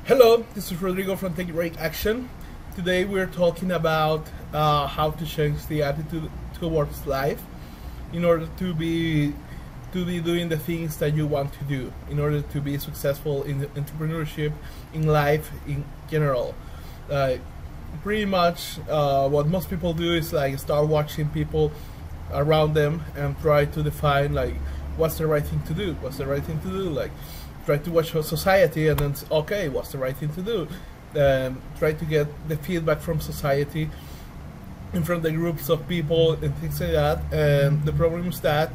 Hello, this is Rodrigo from Take Break Action. Today we're talking about how to change the attitude towards life in order to be doing the things that you want to do, in order to be successful in entrepreneurship, in life in general. Pretty much what most people do is like start watching people around them and try to define like what's the right thing to do, like try to watch society and then okay, what's the right thing to do, try to get the feedback from society and from the groups of people and things like that. And the problem is that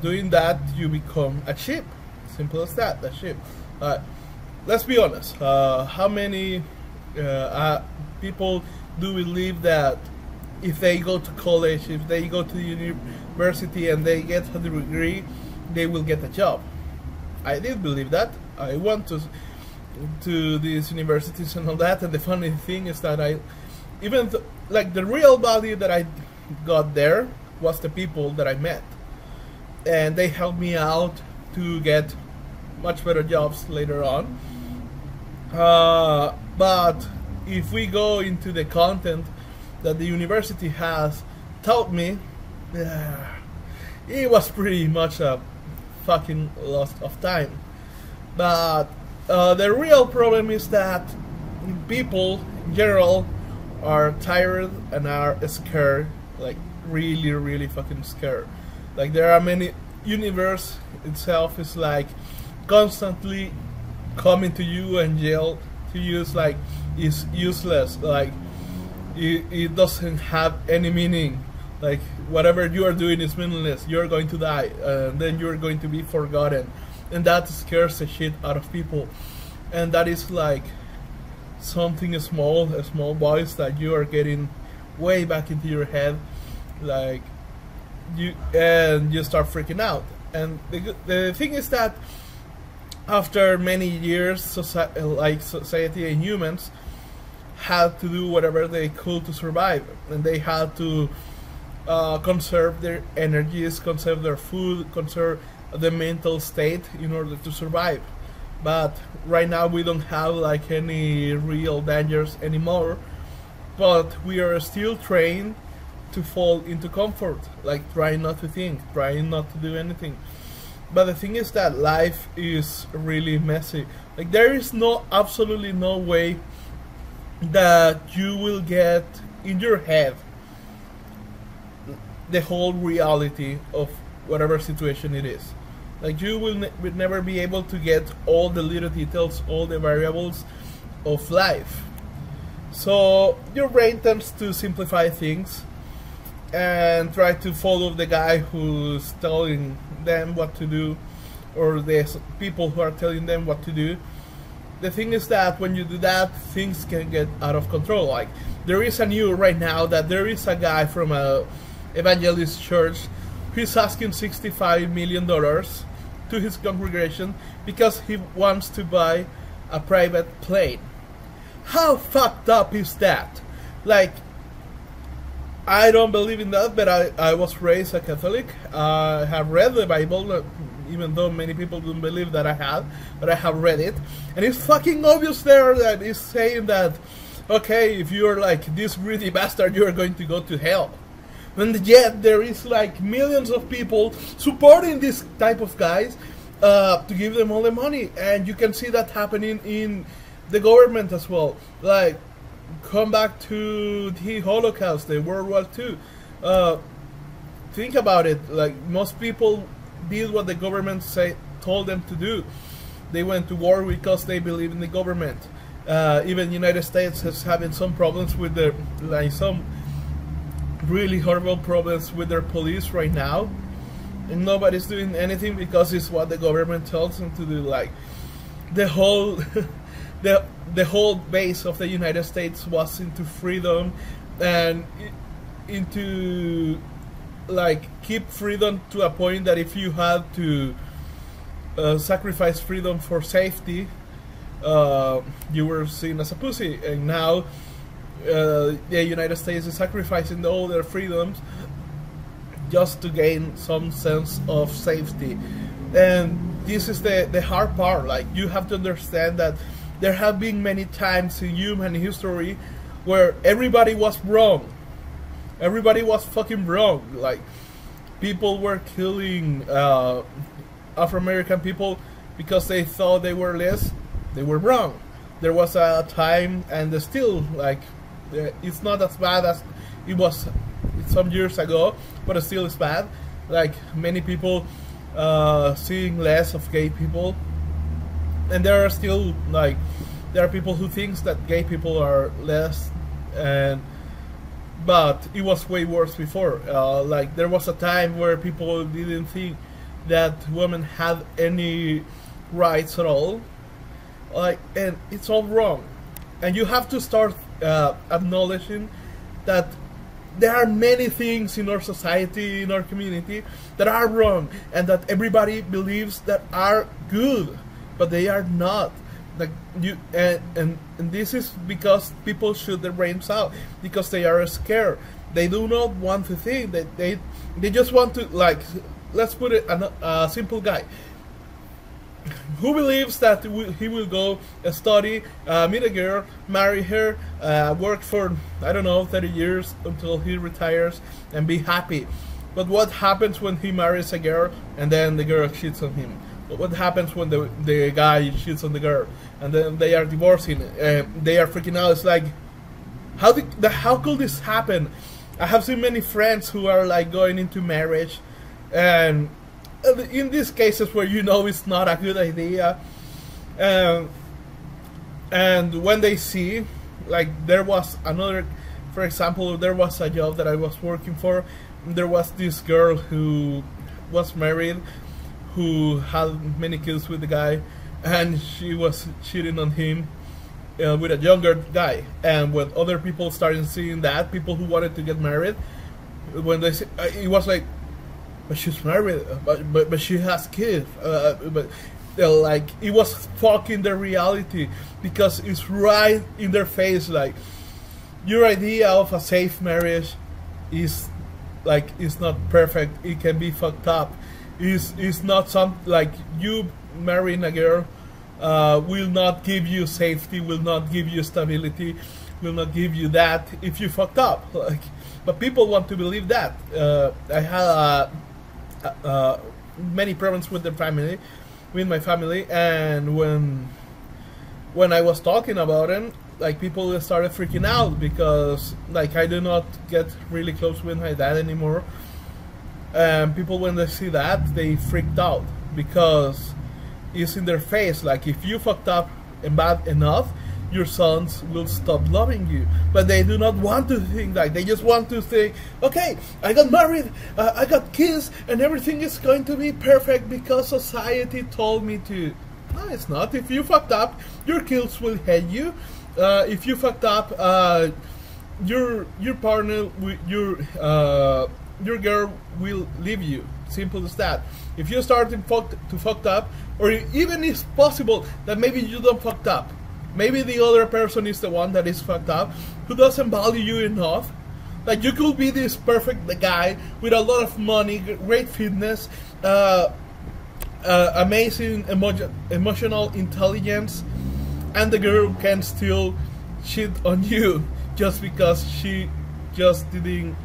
doing that you become a sheep, simple as that, a sheep. Let's be honest, how many people do believe that if they go to college, if they go to the university and they get a degree, they will get a job? I did believe that. I went to these universities and all that, and the funny thing is that like the real value that I got there was the people that I met, and they helped me out to get much better jobs later on. But if we go into the content that the university has taught me, it was pretty much a fucking loss of time. But the real problem is that people in general are tired and are scared, like really fucking scared. Like there are many, universe itself is like constantly coming to you and yell to you, it's like it's useless, like it doesn't have any meaning. Like whatever you are doing is meaningless. You're going to die, and then you're going to be forgotten, and that scares the shit out of people. And that is like something a small voice that you are getting way back into your head, like you start freaking out. And the thing is that after many years, society and humans had to do whatever they could to survive, and they had to conserve their energies, conserve their food, conserve the mental state in order to survive. But right now we don't have like any real dangers anymore, but we are still trained to fall into comfort, like trying not to think, trying not to do anything. But the thing is that life is really messy. Like there is absolutely no way that you will get in your head the whole reality of whatever situation it is. Like you will never be able to get all the little details, all the variables of life. So your brain tends to simplify things and try to follow the guy who's telling them what to do, or the people who are telling them what to do. The thing is that when you do that, things can get out of control. Like there is a news right now that there is a guy from a evangelist church who's asking $65 million to his congregation because he wants to buy a private plane. How fucked up is that? Like, I don't believe in that, but I was raised a Catholic. I have read the Bible, even though many people don't believe that I have, but I have read it. And it's fucking obvious there that it's saying that, okay, if you're like this greedy bastard, you're going to go to hell. And yet there is like millions of people supporting this type of guys to give them all the money. And you can see that happening in the government as well. Like, come back to the Holocaust, the World War II. Think about it. Like, most people did what the government told them to do. They went to war because they believe in the government. Even the United States is having some problems with some really horrible problems with their police right now, and nobody's doing anything because it's what the government tells them to do. Like the whole the whole base of the United States was into freedom and into like keep freedom to a point that if you had to sacrifice freedom for safety, you were seen as a pussy. And now the United States is sacrificing all their freedoms just to gain some sense of safety. And this is the hard part. Like, you have to understand that there have been many times in human history where everybody was wrong. Everybody was fucking wrong. Like, people were killing Afro-American people because they thought they were less. They were wrong. There was a time, and still, like, it's not as bad as it was some years ago, but it still is bad. Like, many people seeing less of gay people, and there are still, like, there are people who thinks that gay people are less, but it was way worse before. Like, there was a time where people didn't think that women had any rights at all. Like, and it's all wrong. And you have to start acknowledging that there are many things in our society, in our community, that are wrong, and that everybody believes that are good, but they are not. Like, you and this is because people shoot their brains out because they are scared. They do not want to think. That they just want to, like, let's put it, a simple guy who believes that he will go study, meet a girl, marry her, work for, I don't know, 30 years until he retires and be happy. But what happens when he marries a girl and then the girl cheats on him? What happens when the guy cheats on the girl and then they are divorcing? They are freaking out. It's like, how could this happen? I have seen many friends who are, like, going into marriage, and in these cases where you know it's not a good idea, and when they see, like, there was another, for example, there was a job that I was working for. There was this girl who was married, who had many kids with the guy, and she was cheating on him with a younger guy. And when other people started seeing that, people who wanted to get married, when they it was like, but she's married, but she has kids. But like, it was fucking the reality, because it's right in their face. Like, your idea of a safe marriage is, like, it's not perfect. It can be fucked up. Is not some, like, you marrying a girl will not give you safety, will not give you stability, will not give you that if you fucked up. Like, but people want to believe that. I had many problems with my family, and when I was talking about it, like, people started freaking out because, like, I do not get really close with my dad anymore. And people, when they see that, they freaked out because it's in their face. Like, if you fucked up and bad enough, your sons will stop loving you. But they do not want to think that. They just want to think, okay, I got married, I got kids, and everything is going to be perfect because society told me to. No, it's not. If you fucked up, your kids will hate you. If you fucked up, your partner, your girl will leave you. Simple as that. If you start to fucked up, or even it's possible that maybe you don't fucked up, maybe the other person is the one that is fucked up, who doesn't value you enough. Like, you could be this perfect guy with a lot of money, great fitness, amazing emotional intelligence, and the girl can still cheat on you just because she just didn't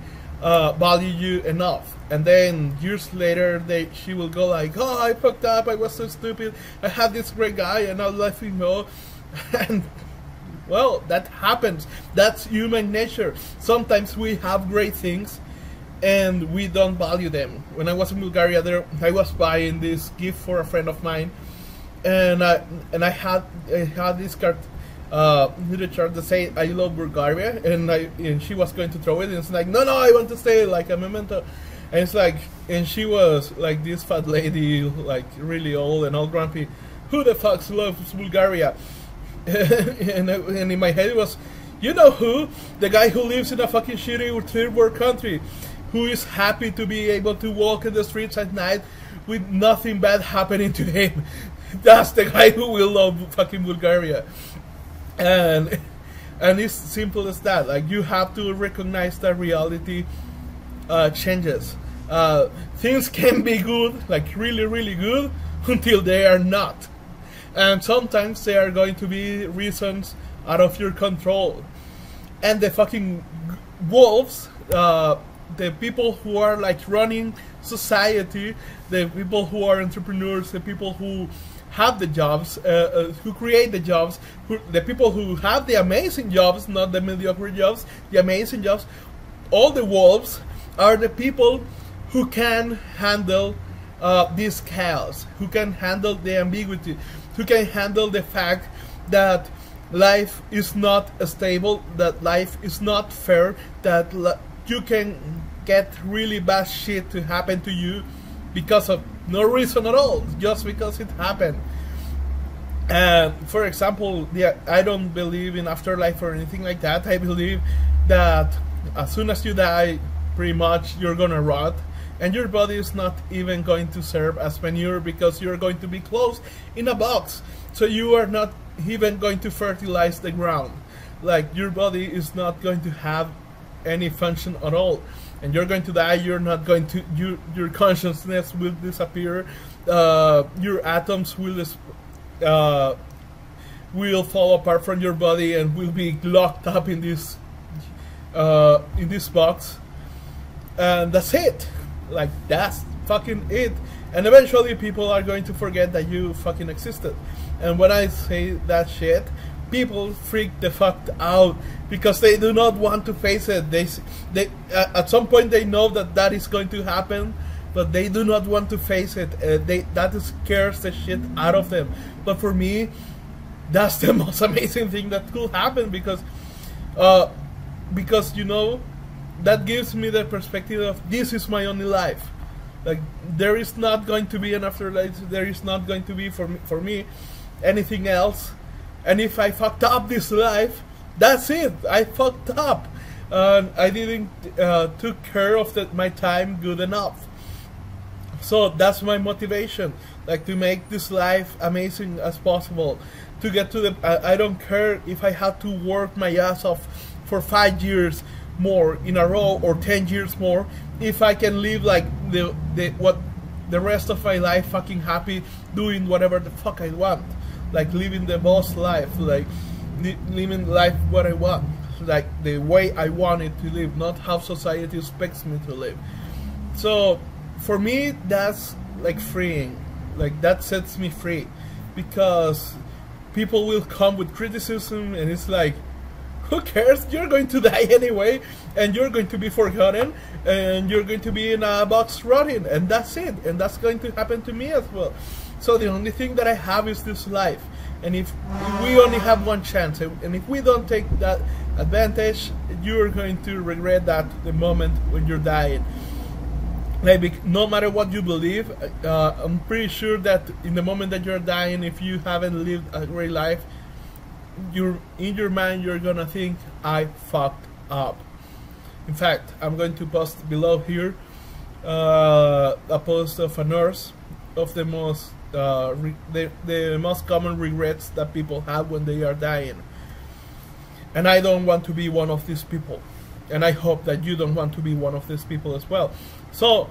value you enough. And then years later, she will go like, oh, I fucked up, I was so stupid, I had this great guy and I let him go. And, well, that happens. That's human nature. Sometimes we have great things and we don't value them. When I was in Bulgaria, I was buying this gift for a friend of mine, and I had this card, little chart that said I love Bulgaria, and she was going to throw it, and it's like, no, I want to stay, like a memento. And it's like, and she was like this fat lady, like really old and all grumpy. Who the fuck loves Bulgaria? and in my head it was, you know who? The guy who lives in a fucking shitty third world country, who is happy to be able to walk in the streets at night with nothing bad happening to him. That's the guy who will love fucking Bulgaria. And it's simple as that. Like, you have to recognize that reality changes. Things can be good, like really, really good, until they are not. And sometimes there are going to be reasons out of your control. And the fucking wolves, the people who are like running society, the people who are entrepreneurs, the people who have the jobs, who create the jobs, the people who have the amazing jobs, not the mediocre jobs, the amazing jobs, all the wolves are the people who can handle this chaos, who can handle the ambiguity, who can handle the fact that life is not stable, that life is not fair, that you can get really bad shit to happen to you because of no reason at all, just because it happened. For example, I don't believe in afterlife or anything like that. I believe that as soon as you die, pretty much you're gonna rot, and your body is not even going to serve as manure because you're going to be closed in a box. So you are not even going to fertilize the ground. Like, your body is not going to have any function at all, and you're going to die. You're not going to, your consciousness will disappear, your atoms will fall apart from your body and will be locked up in this box, and that's it. Like, that's fucking it. And eventually people are going to forget that you fucking existed. And when I say that shit, people freak the fuck out because they do not want to face it. They at some point they know that that is going to happen, but they do not want to face it. That scares the shit out of them. But for me, that's the most amazing thing that could happen, because you know, that gives me the perspective of, this is my only life. Like, there is not going to be an afterlife. There is not going to be for me anything else. And if I fucked up this life, that's it. I fucked up. I didn't took care of my time good enough. So that's my motivation, like, to make this life amazing as possible. To get to the, I don't care if I have to work my ass off for 5 years more in a row or 10 years more, if I can live like the rest of my life fucking happy, doing whatever the fuck I want, like living the boss life, like living life what I want, like the way I want it to live, not how society expects me to live. So for me, that's like freeing. Like, that sets me free, because people will come with criticism, and it's like, who cares? You're going to die anyway, and you're going to be forgotten, and you're going to be in a box rotting, and that's it. And that's going to happen to me as well. So the only thing that I have is this life, and if we only have one chance, and if we don't take that advantage, you're going to regret that the moment when you're dying. Like, no matter what you believe, I'm pretty sure that in the moment that you're dying, if you haven't lived a great life, in your mind you're gonna think, I fucked up. In fact, I'm going to post below here a post of a nurse of the most the most common regrets that people have when they are dying. And I don't want to be one of these people, and I hope that you don't want to be one of these people as well. So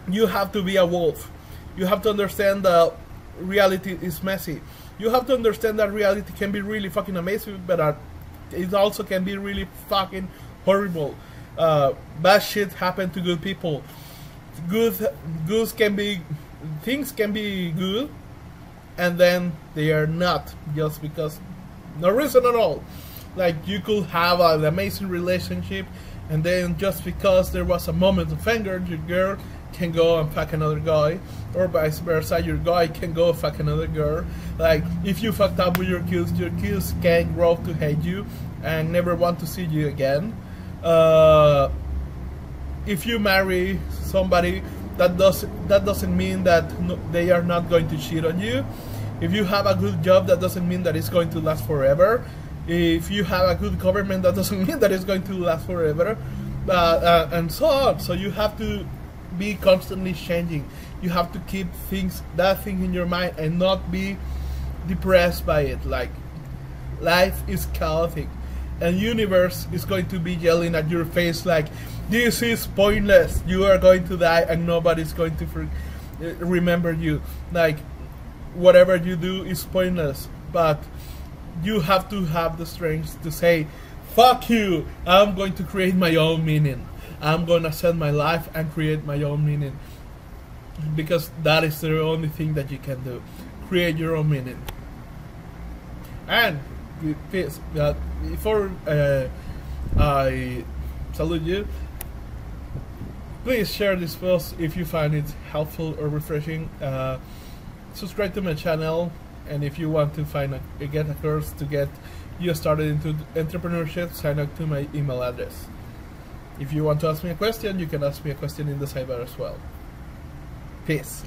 you have to be a wolf. You have to understand that reality is messy. You have to understand that reality can be really fucking amazing, but it also can be really fucking horrible. Bad shit happen to good people. Things can be good, and then they are not, just because no reason at all. Like, you could have an amazing relationship, and then just because there was a moment of anger, your girl can go and fuck another guy, or vice versa, your guy can go fuck another girl. Like, if you fucked up with your kids can grow to hate you and never want to see you again. If you marry somebody, that doesn't mean that they are not going to cheat on you. If you have a good job, that doesn't mean that it's going to last forever. If you have a good government, that doesn't mean that it's going to last forever, and so on. So you have to be constantly changing. You have to keep that thing in your mind and not be depressed by it. Like, life is chaotic, and universe is going to be yelling at your face like, this is pointless, you are going to die and nobody's going to remember you. Like, whatever you do is pointless, but you have to have the strength to say, fuck you, I'm going to create my own meaning. I'm going to set my life and create my own meaning. Because that is the only thing that you can do. Create your own meaning. And before I salute you, please share this post if you find it helpful or refreshing. Subscribe to my channel, and if you want to get a course to get you started into entrepreneurship, sign up to my email address. If you want to ask me a question, you can ask me a question in the sidebar as well. Peace.